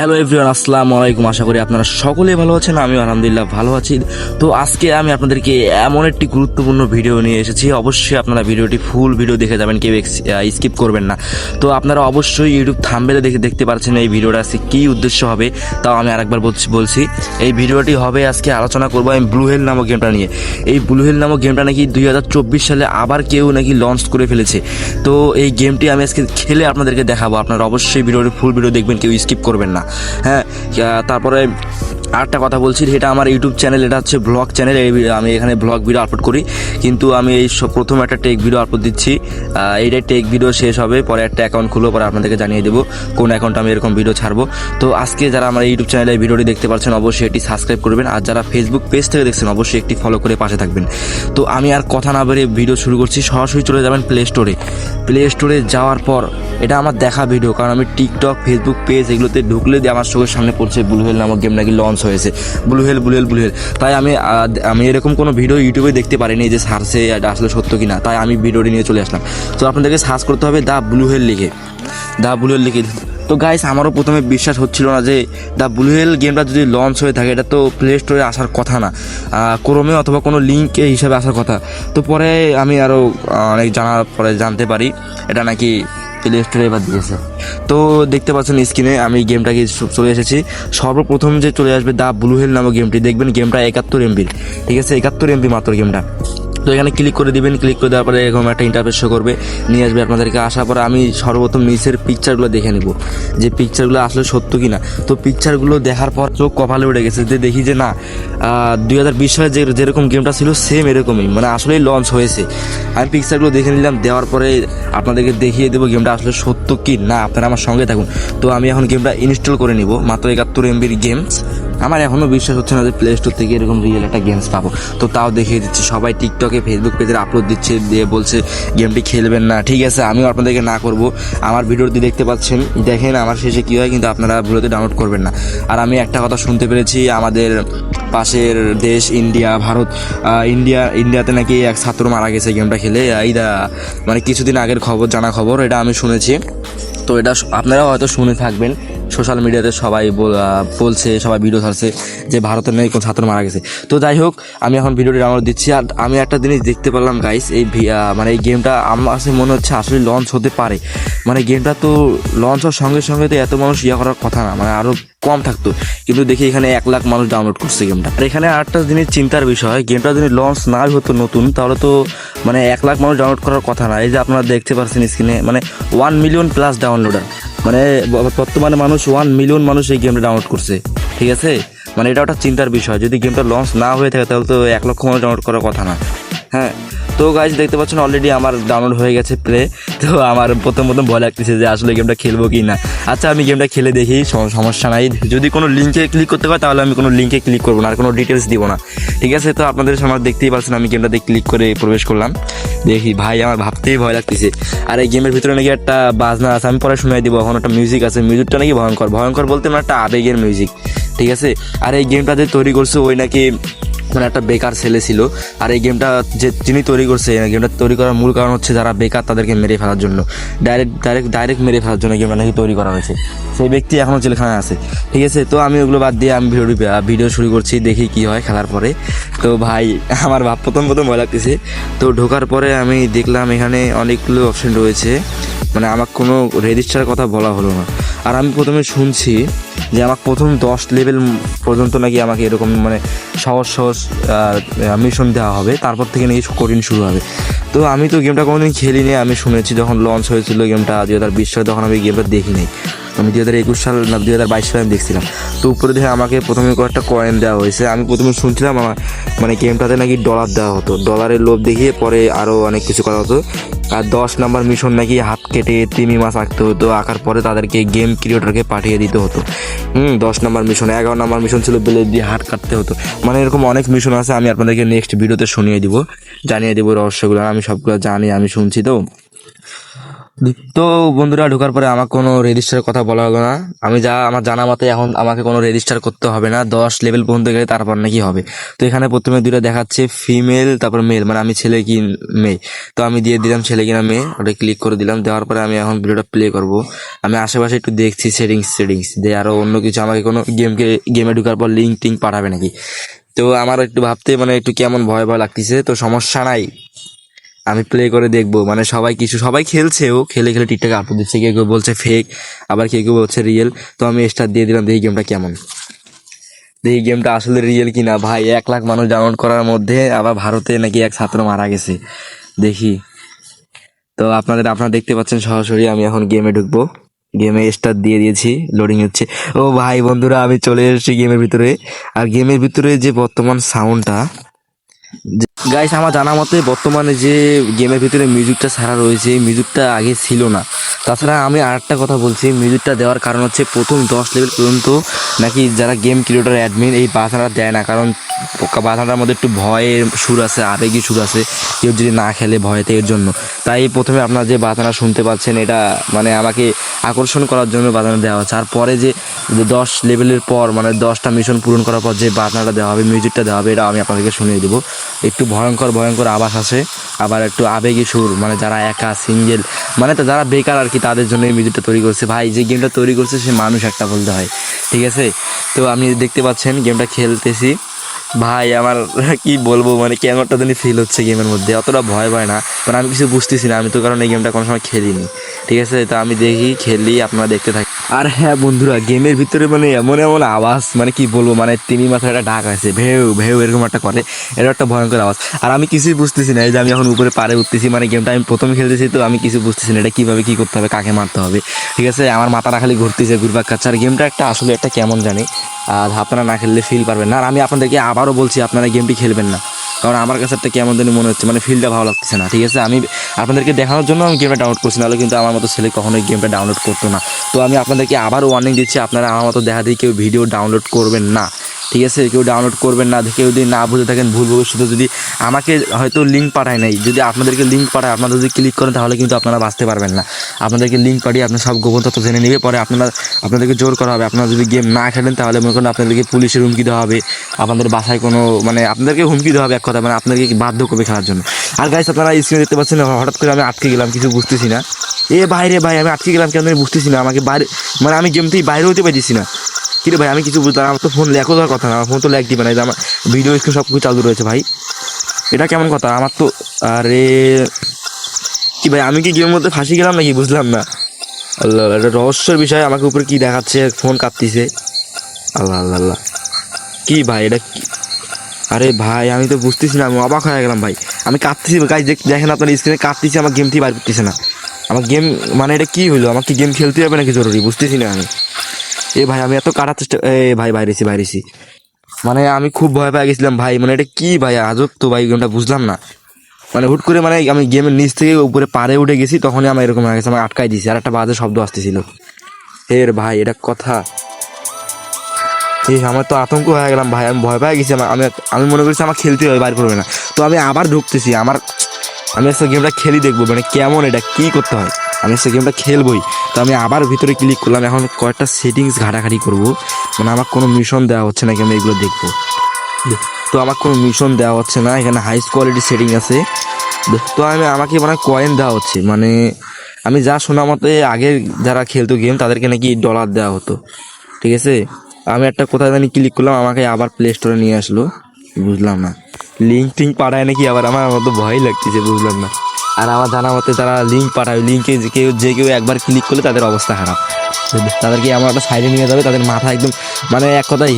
Hello everyone, আসসালামু আলাইকুম। আশা করি আপনারা সকলেই ভালো আছেন, আমিও আলহামদুলিল্লাহ ভালো আছি। তো আজকে আমি আপনাদেরকে এমন একটি গুরুত্বপূর্ণ ভিডিও নিয়ে এসেছি। অবশ্যই আপনারা ভিডিওটি ফুল ভিডিও দেখে যাবেন, কেউ স্কিপ করবেন না। তো আপনারা অবশ্যই ইউটিউব থাম্বনেলে দেখতে পাচ্ছেন এই ভিডিওটা আজকে কী উদ্দেশ্য হবে, তাও আমি আরেকবার বলছি এই ভিডিওটি হবে আজকে আলোচনা করবো আমি ব্লু হেল নামক গেমটা নিয়ে। এই ব্লু হেল নামক গেমটা নাকি 2024 সালে আবার কেউ নাকি লঞ্চ করে ফেলেছে। তো এই গেমটি আমি আজকে খেলে আপনাদেরকে দেখাবো। আপনারা অবশ্যই ভিডিওটি ফুল ভিডিও দেখবেন, কেউ স্কিপ করবেন না। হ্যাঁ, তারপরে আরেকটা কথা বলছি, এটা আমার ইউটিউব চ্যানেল, এটা হচ্ছে ব্লগ চ্যানেল। আমি এখানে ব্লগ ভিডিও আপলোড করি, কিন্তু আমি এই প্রথম একটা টেক ভিডিও আপলোড দিচ্ছি। এইটাই টেক ভিডিও শেষ হবে, পরে একটা অ্যাকাউন্ট খুলবো, পরে আপনাদেরকে জানিয়ে দেবো কোন অ্যাকাউন্টে আমি এরকম ভিডিও ছাড়বো। তো আজকে যারা আমার ইউটিউব চ্যানেলে এই ভিডিওটি দেখতে পাচ্ছেন অবশ্যই এটি সাবস্ক্রাইব করবেন, আর যারা ফেসবুক পেজ থেকে দেখছেন অবশ্যই একটি ফলো করে পাশে থাকবেন। তো আমি আর কথা না বেরিয়ে ভিডিও শুরু করছি। সরাসরি চলে যাবেন প্লে স্টোরে যাওয়ার পর এটা আমার দেখা ভিডিও, কারণ আমি টিকটক ফেসবুক পেজ এগুলোতে ঢুকলে দিয়ে আমার চোখের সামনে পড়ছে ব্লু হেল নামক গেম নাকি লঞ্চ হয়েছে। ব্লু হেল। তাই আমি এরকম কোনো ভিডিও ইউটিউবে দেখতে পারিনি যে সার্চে এটা আসলে সত্য কিনা, তাই আমি ভিডিওটি নিয়ে চলে আসলাম। তো আপনাদেরকে সার্চ করতে হবে দ্য ব্লু হেল লিখে। তো গাইস, আমারও প্রথমে বিশ্বাস হচ্ছিল না যে দ্য ব্লু হেল গেমটা যদি লঞ্চ হয়ে থাকে এটা তো প্লে স্টোরে আসার কথা না, ক্রোমে অথবা কোনো লিঙ্কে হিসাবে আসার কথা। তো পরে আমি আরও অনেক জানার পরে জানতে পারি এটা নাকি প্লে স্টোরে এবার দিয়েছে। তো দেখতে পাচ্ছেন স্ক্রিনে আমি গেমটাকে চলে এসেছি। সর্বপ্রথম যে চলে আসবে দ্য ব্লু হেল নামক গেমটি, দেখবেন গেমটা 71 MB, ঠিক আছে, 71 MB মাত্র গেমটা। তো এখানে ক্লিক করে দিবেন, ক্লিক করে দেওয়ার পরে এরকম একটা ইন্টারফেস শো করবে, নিয়ে আসবে আপনাদেরকে। আসার পরে আমি সর্বপ্রথম নিচের পিকচারগুলো দেখে নেব যে পিকচারগুলো আসলে সত্য কি না। তো পিকচারগুলো দেখার পর চোখ কপালে উঠে গেছে, যে দেখি যে না 2020 সালে যেরকম গেমটা ছিল সেম এরকমই, মানে আসলেই লঞ্চ হয়েছে। আমি পিকচারগুলো দেখে নিলাম, দেওয়ার পরে আপনাদেরকে দেখিয়ে দেবো গেমটা আসলে সত্য কি না। আপনারা আমার সঙ্গে থাকুন। তো আমি এখন গেমটা ইনস্টল করে নিব, মাত্র 71 MB গেমস। আমার এখনও বিশ্বাস হচ্ছে না যে প্লে স্টোর থেকে এরকম রিয়েল একটা গেমস পাবো। তো তাও দেখিয়ে দিচ্ছি, সবাই টিকটকে ফেসবুক পেজে আপলোড দিচ্ছে, দিয়ে বলছে গেমটি খেলবেন না। ঠিক আছে, আমিও আপনাদেরকে না করব। আমার ভিডিওটি দেখতে পাচ্ছেন, দেখেন আমার শেষে কী হয়, কিন্তু আপনারা ভিডিওতে ডাউনলোড করবেন না। আর আমি একটা কথা শুনতে পেরেছি, আমাদের পাশের দেশ ইন্ডিয়া, ভারত, ইন্ডিয়াতে নাকি এক ছাত্র মারা গেছে গেমটা খেলে। মানে কিছুদিন আগের জানা খবর, এটা আমি শুনেছি। তো এটা আপনারাও হয়তো শুনে থাকবেন, সোশ্যাল মিডিয়াতে সবাই বলছে, সবাই ভিডিও ছাড়ছে যে ভারতের নাকি কোন ছাত্র মারা গেছে। তো যাই হোক, আমি এখন ভিডিওটি ডাউনলোড দিচ্ছি। আর আমি একটা জিনিস দেখতে পারলাম গাইস, মানে এই গেমটা আমার কাছে মনে হচ্ছে আসলে লঞ্চ হতে পারে। মানে গেমটা তো লঞ্চ হওয়ার সঙ্গে সঙ্গে তো এত মানুষ করার কথা না, মানে আরও কম থাকতো, কিন্তু দেখি এখানে 1 লাখ মানুষ ডাউনলোড করছে গেমটা। আর এখানে আরেকটা জিনিস চিন্তার বিষয়, গেমটা যদি লঞ্চ না হতো নতুন, তাহলে তো মানে 1 লাখ মানুষ ডাউনলোড করার কথা না। এই যে আপনারা দেখতে পাচ্ছেন স্ক্রিনে, মানে 1 মিলিয়ন প্লাস ডাউনলোডার, মানে বর্তমানে 1 মিলিয়ন মানুষ এই গেমটা ডাউনলোড করছে। ঠিক আছে, মানে এটা একটা চিন্তার বিষয়। যদি গেমটা লঞ্চ না হয়ে থাকে তাহলে তো 1 লক্ষ মানুষ ডাউনলোড করার কথা না। হ্যাঁ, তো গাইজ দেখতে পাচ্ছেন অলরেডি আমার ডাউনলোড হয়ে গেছে প্লে। তো আমার প্রথম ভয় লাগতেছে যে আসলে গেমটা খেলবো কি না। আচ্ছা, আমি গেমটা খেলে দেখি, সমস্যা নাই। যদি কোনো লিঙ্কে ক্লিক করতে হয় তাহলে আমি কোনো লিঙ্কে ক্লিক করবো না, আর কোনো ডিটেলস দিব না। ঠিক আছে, তো আপনাদের সামনে দেখতেই পাচ্ছেন আমি গেমটাতে ক্লিক করে প্রবেশ করলাম। দেখি ভাই, আমার ভাবতেই ভয় লাগতেছে। আর এই গেমের ভিতরে নাকি একটা বাজনা আছে, আমি পরে শুনাই দিব। এখন একটা মিউজিক আছে, মিউজিকটা নাকি ভয়ঙ্কর বলতে মানে একটা আবেগের মিউজিক। ঠিক আছে, আর এই গেমটা যে তৈরি করছে ওই নাকি মানে একটা বেকার ছেলে ছিল। আর এই গেমটা যিনি তৈরি করছে, গেমটা তৈরি করার মূল কারণ হচ্ছে যারা বেকার তাদেরকে মেরে ফেলার জন্য, ডাইরেক্ট মেরে ফেলার জন্য গেমটা নাকি তৈরি করা হয়েছে। সেই ব্যক্তি এখনও জেলখানায় আছে। ঠিক আছে, তো আমি ওগুলো বাদ দিয়ে আমি ভিডিও শুরু করছি, দেখি কি হয় খেলার পরে। তো ভাই, আমার প্রথম ভয় লাগতেছে। তো ঢোকার পরে আমি দেখলাম এখানে অনেকগুলো অপশন রয়েছে, মানে আমার কোনো রেজিস্টার কথা বলা হলো না। আর আমি প্রথমে শুনছি যে আমাকে প্রথম 10 লেভেল পর্যন্ত নাকি আমাকে এরকম মানে সহজ মিশন দেওয়া হবে, তারপর থেকে নাকি কঠিন শুরু হবে। তো আমি তো গেমটা কোনোদিন খেলিনি, আমি শুনেছি যখন লঞ্চ হয়েছিল গেমটা 2020 সালে, তখন আমি গেমটা দেখিনি। আমি 2021 সাল না 2022 সালে আমি দেখছিলাম। তো উপরে দেখে আমাকে প্রথমে কয়েকটা কয়েন দেওয়া হয়েছে। আমি প্রথমে শুনছিলাম মানে গেমটাতে নাকি ডলার দেওয়া হতো, ডলারের লোভ দেখিয়ে পরে আরও অনেক কিছু করা হতো। আর 10 নম্বর মিশন নাকি হাত কেটে 3 মাস আঁকতে হতো, আঁকার পরে তাদেরকে গেম ক্রিয়েটরকে পাঠিয়ে দিতে হতো। 10 নম্বর মিশন, 11 নম্বর মিশন ছিল ব্লেড দিয়ে হাত কাটতে হতো। মানে এরকম অনেক মিশন আছে, আমি আপনাদেরকে নেক্সট ভিডিওতে জানিয়ে দিব রহস্যগুলো। আমি সবগুলো জানি, আমি শুনছি। তো তো বন্ধুরা ঢোকার পরে আমার কোনো রেজিস্টারের কথা বলা হলো না। আমার জানা মতে এখন আমাকে কোনো রেজিস্টার করতে হবে না, 10 লেভেল পর্যন্ত গেলে তারপর নাকি হবে। তো এখানে প্রথমে দুটো দেখাচ্ছে ফিমেল তারপর মেল, মানে আমি ছেলে কি মেয়ে। তো আমি দিয়ে দিলাম ছেলে কিনা মেয়ে, ওটা ক্লিক করে দিলাম। দেওয়ার পরে আমি এখন ভিডিওটা প্লে করব। আমি আশেপাশে একটু দেখছি সেটিংস দিয়ে আরও অন্য কিছু আমাকে কোনো গেমে ঢোকার পর লিঙ্ক টিঙ্ক পাঠাবে নাকি। তো আমার একটু ভাবতে মানে একটু কেমন ভয় ভয় লাগতেছে। তো সমস্যা নাই, আমি প্লে করে দেখবো। মানে সবাই খেলছেও, খেলে খেলে টিকটকে আপলোড দিচ্ছে, কেউ কেউ বলছে ফেক, আবার কেউ কেউ বলছে রিয়েল। তো আমি স্টার্ট দিয়ে দিলাম, দেখি গেমটা কেমন, দেখি গেমটা আসলে রিয়েল কিনা। ভাই 1 লাখ মানুষ ডাউনলোড করার মধ্যে আবার ভারতে নাকি এক ছাত্র মারা গেছে, দেখি। তো আপনারা দেখতে পাচ্ছেন সরাসরি আমি এখন গেমে ঢুকবো। গেমে স্টার্ট দিয়ে দিয়েছি, লোডিং হচ্ছে। ও ভাই বন্ধুরা আমি চলে এসেছি গেমের ভিতরে। আর গেমের ভিতরে যে বর্তমান সাউন্ডটা, গাইস আমার জানা মতে বর্তমানে যে গেমের ভিতরে মিউজিকটা ছাড়া রয়েছে, এই মিউজিকটা আগে ছিল না। তাছাড়া আমি আরেকটা কথা বলছি, মিউজিকটা দেওয়ার কারণ হচ্ছে প্রথম 10 লেভেল পর্যন্ত নাকি যারা গেম ক্রিয়েটর অ্যাডমিন এই বাজানটা দেয় না, কারণ বাজানটার মধ্যে একটু ভয়ের সুর আছে, আবেগী সুর আছে, কেউ যদি না খেলে ভয়েতে, এর জন্য। তাই প্রথমে আপনারা যে বাজানা শুনতে পাচ্ছেন এটা মানে আমাকে আকর্ষণ করার জন্য বাজানা দেওয়া হচ্ছে। আর পরে যে 10 লেভেলের পর মানে 10টা মিশন পূরণ করার পর যে বাজনাটা দেওয়া হবে, মিউজিকটা দেওয়া হবে, এটা আমি আপনাদেরকে শুনিয়ে দেবো। একটু ভয়ঙ্কর আওয়াজ আসে, আবার একটু আবেগী সুর, মানে যারা একা সিঙ্গেল মানে যারা বেকার আর কি, তাদের জন্য এই মিউজিকটা তৈরি করছে। ভাই যে গেমটা তৈরি করছে সে মানুষ একটা বলতে হয়, ঠিক আছে। তো আমি দেখতে পাচ্ছেন গেমটা খেলতেছি, ভাই আমার কি বলবো, মানে কেমন একটা জানি ফিল হচ্ছে গেমের মধ্যে, অতটা ভয় ভয় না, মানে আমি কিছু বুঝতেছি না, আমি তো কারণ এই গেমটা কোনো সময় খেলিনি, ঠিক আছে। তো আমি দেখি খেলি, আপনারা দেখতে থাকি। আর হ্যাঁ বন্ধুরা, গেমের ভিতরে মানে এমন এমন আওয়াজ, মানে কি বলবো, মানে তিমি মাথায় একটা ডাক আছে, ভেউ ভেউ এরকম একটা করে, এটা একটা ভয়ঙ্কর আওয়াজ। আর আমি কিছুই বুঝতেছি না, এই যে আমি এখন উপরে পারে উঠতেছি, মানে গেমটা আমি প্রথম খেলতেছি, তো আমি কিছু বুঝতেছি না এটা কীভাবে কী করতে হবে, কাকে মারতে হবে, ঠিক আছে। আমার মাথাটা খালি ঘুরতেছে, ঘুরপাক খাচ্ছে। আর গেমটা একটা আসলে একটা কেমন জানি, আর আপনারা না খেললে ফিল পারবেন না। আর আমি আপনাদেরকে আবারও বলছি, আপনারা গেমটি খেলবেন না, কারণ আমার কাছে একটা কেমন জানি মনে হচ্ছে, মানে ফিলটা ভালো লাগতেছে না, ঠিক আছে। আমি আপনাদেরকে দেখানোর জন্য আমি গেমটা ডাউনলোড করছি, নাহলে কিন্তু আমার মতো ছেলে কখনোই গেমটা ডাউনলোড করতো না। তো আমি আপনাদেরকে আবারও ওয়ার্নিং দিচ্ছি, আপনারা আমার মতো দেখা দিয়ে কেউ ভিডিও ডাউনলোড করবেন না, ঠিক আছে। কেউ ডাউনলোড করবেন না, কেউ যদি না বুঝে থাকেন, ভুল ভবিষ্যতে যদি আমাকে হয়তো লিঙ্ক পাঠায় নাই, যদি আপনাদেরকে লিঙ্ক পাঠায়, আপনারা যদি ক্লিক করেন তাহলে কিন্তু আপনারা বাঁচতে পারবেন না। আপনাদেরকে লিঙ্ক পাঠিয়ে আপনার সব গোপন তথ্য জেনে নেবে, পরে আপনাদেরকে জোর করা হবে। আপনারা যদি গেম না খেলেন তাহলে মনে করেন আপনাদেরকে পুলিশের হুমকি দেওয়া হবে, আপনাদের বাসায় কোনো মানে আপনাদেরকে হুমকি দেওয়া হবে, এক কথা মানে আপনাদেরকে বাধ্য করবে খেলার জন্য। আর গাইস আপনারা স্ক্রিনে দেখতে পাচ্ছেন, হঠাৎ করে আমি আটকে গেলাম, কিছু বুঝতেছি না। বাইরে ভাই আমি আটকে গেলাম কেন বুঝতেছি না, আমাকে বাইরে মানে আমি গেম থেকে বাইরে হতে পারতেছি না। কিরে ভাই আমি কিছু বুঝলাম, আমার তো ফোন ল্যাকও দেওয়ার কথা না, আমার ফোন তো ল্যাক দিবে না, আমার ভিডিও স্ক্রিন সব কিছু চালু রয়েছে ভাই, এটা কেমন কথা আমার তো। আরে কি ভাই আমি কি গেমের মধ্যে ফাঁসি গেলাম নাকি, বুঝলাম না। আল্লাহ এটা রহস্যের বিষয়, আমাকে উপরে কি দেখাচ্ছে, ফোন কাঁপতিছে, আল্লাহ আল্লাহ আল্লাহ কি ভাই এটা কি? আরে ভাই আমি তো বুঝতেছি না, আমি অবাক হয়ে গেলাম ভাই, আমি কাঁপতেছি গাইস, দেখেন আপনার স্ক্রিনে কাঁপতেছি, আমার গেম থেকে বাইর করতেছে না, আমার গেম মানে এটা কি হলো, আমার কি গেম খেলতে হবে নাকি জরুরি, বুঝতেছি না আমি। ভাই আমি এত কাটার চেষ্টা, ভাই বাইরেছি, মানে আমি খুব ভয় পেয়ে গেছিলাম ভাই, মানে এটা কি ভাই আজব তো ভাই, গেমটা বুঝলাম না। মানে হুট করে মানে আমি গেমের নিচ থেকে উপরে পারে উঠে গেছি, তখনই আমার এরকম হয়ে গেছে, আমাকে আটকাই দিয়েছি, আর একটা বাজে শব্দ আসতেছিল। ভাই এটা কথা, আমার তো আতঙ্ক হয়ে গেলাম ভাই, আমি ভয় পেয়ে গেছি, আমি মনে করছি আমার খেলতে হবে, বাইর করবে না। তো আমি আবার ঢুকতেছি, আমি আজকে গেমটা খেলি, দেখবো মানে কেমন এটা কী করতে হয়, আমি আজকে গেমটা খেলবই। তো আমি আবার ভিতরে ক্লিক করলাম, এখন কয়েকটা সেটিংস ঘাটাঘাটি করবো, মানে আমার কোনো মিশন দেওয়া হচ্ছে না, আমি এগুলো দেখবো। তো আমার কোনো মিশন দেওয়া হচ্ছে না, এখানে হাইস্ট কোয়ালিটি সেটিং আছে। তো আমাকে মানে কয়েন দেওয়া হচ্ছে, মানে আমি যা শোনা মতে আগে যারা খেলতো গেম তাদেরকে নাকি ডলার দেওয়া হতো, ঠিক আছে। আমি একটা কোথায় জানি ক্লিক করলাম, আমাকে আবার প্লে স্টোরে নিয়ে আসলো, বুঝলাম না। লিঙ্ক টিঙ্ক পাঠায় নাকি আবার, আমার মতো ভয় লাগতেছে, বুঝলাম না। আর আমার জানা মতে তারা লিঙ্ক পাঠায়, লিঙ্কে যে কেউ একবার ক্লিক করলে তাদের অবস্থা খারাপ, তাদেরকে এমন একটা সাইডে নিয়ে যাবে, তাদের মাথা একদম মানে এক কথায়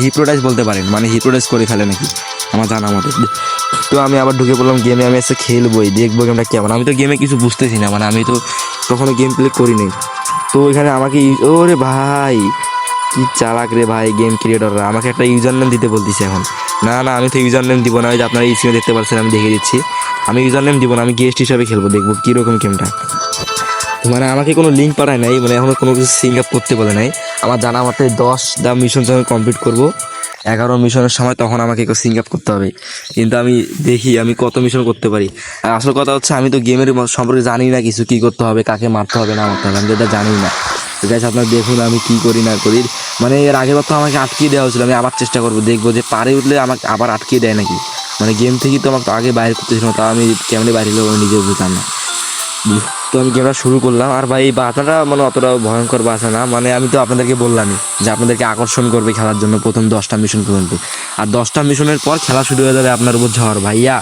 হিপ্রোটাইজ বলতে পারেন, মানে হিপ্রোটাইজ করে ফেলে নাকি আমার জানা মতে। তো আমি আবার ঢুকে পড়লাম গেমে, আমি এসে খেলবই, দেখবো গেমটা কেমন। আমি তো গেমে কিছু বুঝতেছি না, মানে আমি তো কখনো গেম প্লে করিনি। তো এখানে আমাকে ওরে ভাই কি চালাক রে ভাই, গেম ক্রিয়েটররা আমাকে একটা ইউজার নেম দিতে বলতেছে এখন। না আমি তো ইউজার নেম দিব না, ওই যে আপনারা স্ক্রিনে দেখতে পাচ্ছেন আমি দেখিয়ে দিচ্ছি, আমি ইউজার নেম দিব না, আমি গেস্ট হিসাবে খেলবো, দেখবো কীরকম গেমটা। মানে আমাকে কোনো লিঙ্ক পাঠায় নাই, মানে এখনো কোনো কিছু সিঙ্ক আপ করতে বলে নাই। আমার জানা মতে 10টা মিশন যখন কমপ্লিট করবো 11 মিশনের সময় তখন আমাকে একটু সিঙ্ক আপ করতে হবে, কিন্তু আমি দেখি আমি কত মিশন করতে পারি। আর আসল কথা হচ্ছে আমি তো গেমের সম্পর্কে জানি না কিছু, কী করতে হবে, কাকে মারতে হবে না মারতে হবে, আমি এটা জানি না। ঠিক আছে, আপনারা দেখুন আমি কি করি না করি। মানে এর আগের বার তো আমাকে আটকিয়ে দেওয়া হয়েছিল, আমি আবার চেষ্টা করবো, দেখবো যে পারে উঠলে আমাকে আবার আটকিয়ে দেয় নাকি। মানে গেম থেকেই তো আমাকে আগে বাইরে করতেছিল না, তা আমি কেমনি বাইরে হলেও আমি নিজেও বুঝতাম না। তো আমি গেমটা শুরু করলাম। আর ভাই এই বাধাটা মানে অতটা ভয়ঙ্কর বাধা না, মানে আমি তো আপনাদেরকে বললামই যে আপনাদেরকে আকর্ষণ করবে খেলার জন্য প্রথম 10টা মিশন পর্যন্ত। আর 10টা মিশনের পর খেলা শুরু হয়ে যাবে আপনার উপর ঝড় ভাইয়া।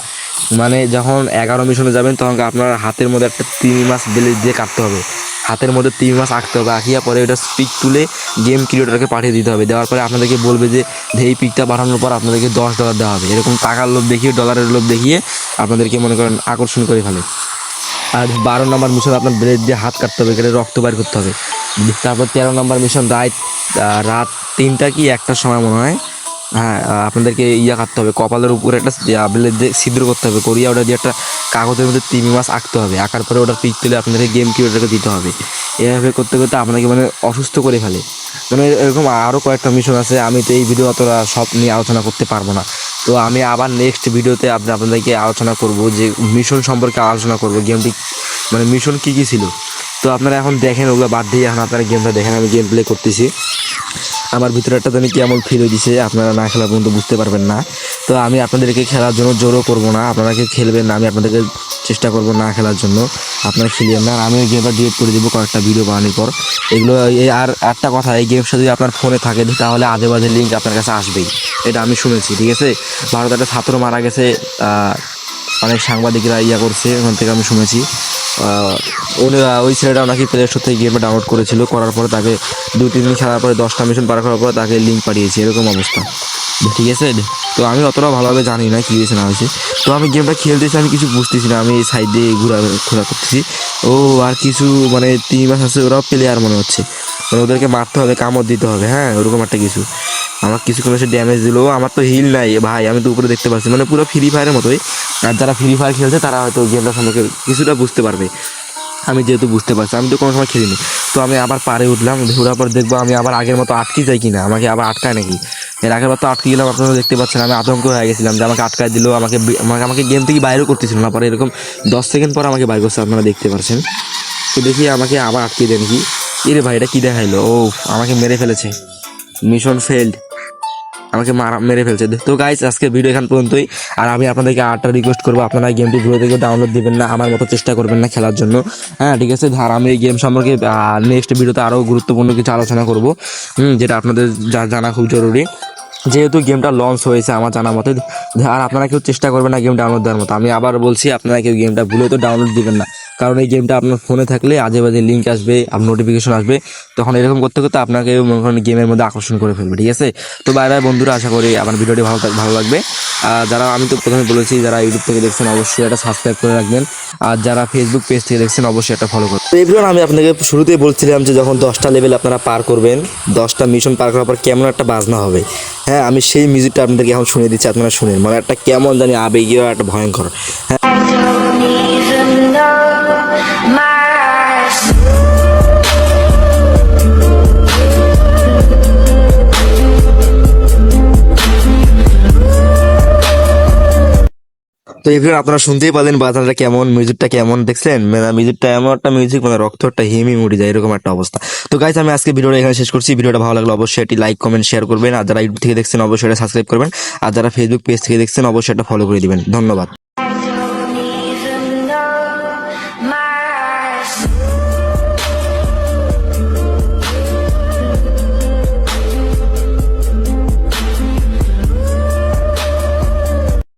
মানে যখন 11 মিশনে যাবেন তখন আপনার হাতের মধ্যে একটা 3 মাস ব্লেড দিয়ে কাটতে হবে, হাতের মধ্যে 3 মাস আঁকতে হবে, আঁকিয়া পরে ওটা পিক তুলে গেম ক্রিয়েটরকে পাঠিয়ে দিতে হবে। দেওয়ার পরে আপনাদেরকে বলবে যে এই পিকটা বাড়ানোর পর আপনাদেরকে $10 দেওয়া হবে, এরকম টাকার লোভ দেখিয়ে ডলারের লোভ দেখিয়ে আপনাদেরকে মনে করেন আকর্ষণ করে ফেলে। আর 12 নম্বর মিশন আপনার ব্লেড দিয়ে হাত কাটতে হবে, কেটে রক্ত বাইর করতে হবে। তারপর 13 নম্বর মিশন রাত 3টা কি 1টার সময় মনে হয়, হ্যাঁ, আপনাদেরকে কাটতে হবে, কপালের উপরে একটা ব্লেড দিয়ে ছিদ্র করতে হবে, করিয়া ওটা দিয়ে একটা কাগজের মধ্যে 3 মাস আঁকতে হবে, আঁকার পরে ওটা পিক তুলে আপনাদেরকে গেম ক্রিয়েটরকে দিতে হবে। এভাবে করতে করতে আপনাকে মানে অসুস্থ করে ফেলে। মানে এরকম আরও কয়েকটা মিশন আছে, আমি তো এই ভিডিও অতটা সব নিয়ে আলোচনা করতে পারবো না। তো আমি আবার নেক্সট ভিডিওতে আপনাদেরকে আলোচনা করব, যে মিশন সম্পর্কে আলোচনা করব, গেমটি মানে মিশন কী কী ছিল। তো আপনারা এখন দেখেন, ওগুলো বাদ দিয়ে এখন আপনারা গেমটা দেখেন, আমি গেম প্লে করতেছি। আমার ভিতরে একটা জানি কেমন ফিল হয়ে দিছে, আপনারা না খেলা পর্যন্ত বুঝতে পারবেন না। তো আমি আপনাদেরকে খেলার জন্য জোরও করবো না, আপনারা কি খেলবেন না, আমি আপনাদেরকে চেষ্টা করবো না খেলার জন্য, আপনারা খেলিয়েন না। আর আমি ওই গেমটা ডিলিট করে দেবো কয়েকটা ভিডিও বানানোর পর। এগুলো আর একটা কথা, এই গেমটা যদি আপনার ফোনে থাকে তাহলে আজে বাজে লিঙ্ক আপনার কাছে আসবেই, এটা আমি শুনেছি। ঠিক আছে, ভারতে একটা ছাত্র মারা গেছে, অনেক সাংবাদিকরা করছে, ওখান থেকে আমি শুনেছি। ওই ছেলেটা নাকি প্লে স্টোর থেকে গেমটা ডাউনলোড করেছিল, করার পরে তাকে 2-3 দিন খেলার পরে 10টা মিশন পার করার পরে তাকে লিঙ্ক পাঠিয়েছে, এরকম অবস্থা। ঠিক আছে, তো আমি অতটা ভালোভাবে জানি না কী হয়েছে না হয়েছে। তো আমি গেমটা খেলতেছি, আমি কিছু বুঝতেছি না, আমি এই সাইড দিয়ে ঘোরা করতেছি। আর কিছু মানে 3 মাস আছে, ওরাও প্লেয়ার মনে হচ্ছে, মানে ওদেরকে মারতে হবে, কামড় দিতে হবে, হ্যাঁ ওরকম একটা কিছু। আমার কিছুক্ষণ এসে ড্যামেজ দিল, আমার তো হিল নাই ভাই, আমি তো উপরে দেখতে পাচ্ছি, মানে পুরো ফ্রি ফায়ারের মতোই। আর যারা ফ্রি ফায়ার খেলছে তারা হয়তো গেমটা সম্পর্কে কিছুটা বুঝতে পারবে, আমি যেহেতু বুঝতে পারছি, আমি তো কোনো সময় খেলিনি। তো আমি আবার পারে উঠলাম, ঘোরার পর দেখবো আমি আবার আগের মতো আটকে যাই কিনা, আমাকে আবার আটকায় নাকি। এর আগের বার তো আটকে গেলাম, আপনারা দেখতে পাচ্ছেন, আমি আতঙ্ক হয়ে গেছিলাম যে আমাকে আটকায় দিল, আমাকে গেম থেকে বাইরেও করতেছিল না, পরে এরকম 10 সেকেন্ড পর আমাকে বাইর করছে, আপনারা দেখতে পাচ্ছেন। তো দেখি আমাকে আবার আটকে দেন কি, এরে ভাই এটা কী দেখাইলো, আমাকে মেরে ফেলেছে, মিশন ফেল্ড, আমাকে মেরে ফেলছে। তো গাইস আজকের ভিডিও এখান পর্যন্তই। আর আমি আপনাদেরকে আরেকটা রিকোয়েস্ট করবো, আপনারা গেমটি ঘুরে থেকে ডাউনলোড দিবেন না, আমার মতো চেষ্টা করবেন না খেলার জন্য, হ্যাঁ ঠিক আছে। আর আমি এই গেম সম্পর্কে নেক্সট ভিডিওতে আরও গুরুত্বপূর্ণ কিছু আলোচনা করবো, যেটা আপনাদের জানা খুব জরুরি, যেহেতু গেমটা লঞ্চ হয়েছে আমার জানা মতে। আর আপনারা কেউ চেষ্টা করবেন না গেম ডাউনলোড দেওয়ার মতো, আমি আবার বলছি আপনারা কেউ গেমটা ভুলে তো ডাউনলোড দিবেন না, কারণ এই গেমটা আপনার ফোনে থাকলে আজে বাজে লিঙ্ক আসবে, আপনার নোটিফিকেশন আসবে, তখন এরকম করতে করতে আপনাকে মনে করেন গেমের মধ্যে আকর্ষণ করে ফেলবে। ঠিক আছে, তো বাইরে বন্ধুরা, আশা করি আমার ভিডিওটি ভালো লাগবে। যারা আমি তো প্রথমে বলেছি, যারা ইউটিউব থেকে দেখছেন অবশ্যই একটা সাবস্ক্রাইব করে রাখবেন, আর যারা ফেসবুক পেজ থেকে দেখছেন অবশ্যই একটা ফলো করবেন। তো এভরিওয়ান, আমি আপনাকে শুরুতেই বলছিলাম যে যখন 10টা লেভেল আপনারা পার করবেন, 10টা মিশন পার করার পর কেমন একটা বাজনা হবে, হ্যাঁ আমি সেই মিউজিকটা আপনাদেরকে এখন শুনিয়ে দিচ্ছি, আপনারা শুনেন, মানে একটা কেমন জানি আবেগীয়, একটা ভয়ঙ্কর। তো এভরিওয়ান, আপনারা শুনতেই পারলেন বাজানটা কেমন, মিউজিকটা কেমন, দেখছেন মানে মিউজিকটা এমন একটা মিউজিক, মানে রক্ত একটা হিমি উঠে যায়, এরকম একটা অবস্থা। তো গাইস আমি আজকে ভিডিওটা এখানে শেষ করছি। ভিডিওটা ভালো লাগলে অবশ্যই একটি লাইক কমেন্ট শেয়ার করবেন, আর যারা ইউটিউব থেকে দেখছেন অবশ্যই এটা সাবস্ক্রাইব করবেন, আর যারা ফেসবুক পেজ থেকে দেখছেন অবশ্যই এটা ফলো করে দিবেন। ধন্যবাদ।